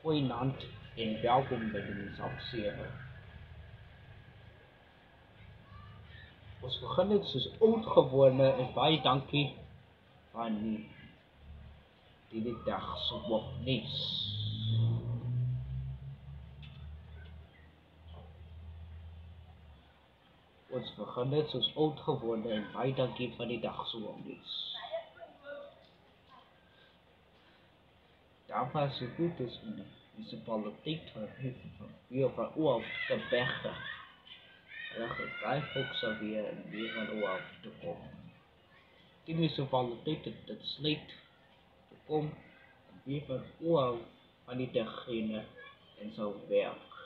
Goeienaand en welkom by die Munisipaliteit. Ons begin dit soos oudgewone en baie dankie aan die dag se wopnies. Ons begin dit soos oudgewone en baie dankie van die dag se wopnies. Daar was so goed is in die munisipaliteit van Oaf te Berge. En gekryg ook sal weer van Oaf te kom. Die munisipaliteit het dit sluit te kom en weer van Oaf van die degene en sal werk.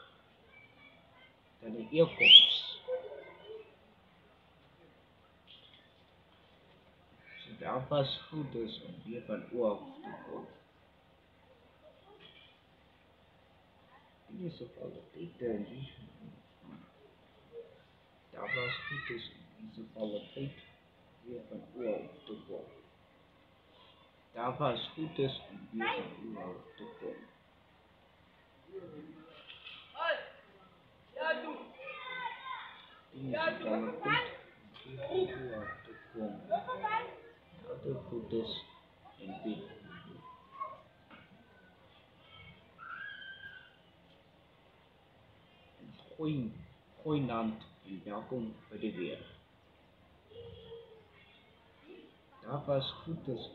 Dan die eerkoms. So daar was goed is om weer van Oaf te kom. Die munisipaliteit en die daar was goed is om munisipaliteit weer van Oaf te kom. Daar was goed is om weer van Oaf te kom. Die munisipaliteit weer van Oaf te kom. Dat het goed is en weer. Goeienaand en welkom by die weer. Daar was goed is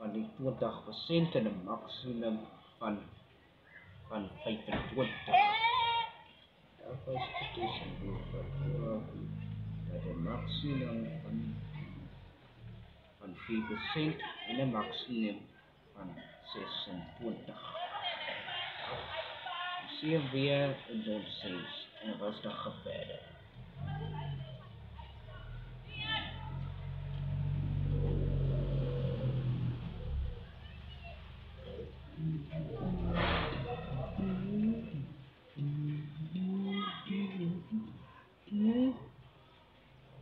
van die 20% en 'n maksimum van 25. Daar was goed is dat 'n maksimum van 4% en 'n maksimum van 26. Sien weer in ons en rustige verder.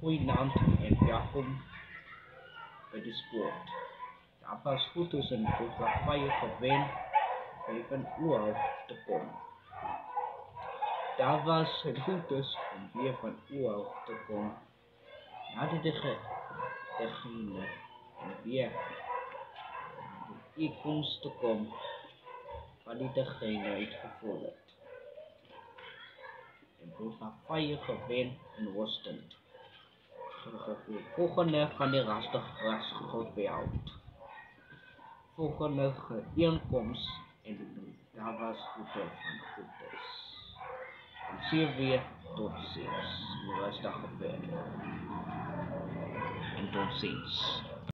Goeienaand en welkom by die sport. Daar was goed is in Koffie gewen van Oaf te kom. Daar was het goed is om weer van Oaf te kom. Nadat degene en weer die eerkomst te kom van die degene uitgevoer het. En Koffie gewen in Wostend. Volgende van die rastig geweld. Volgende inkomst en daar was goede van goedes. En sien weer tot ziens. Rustig verder. En tot ziens.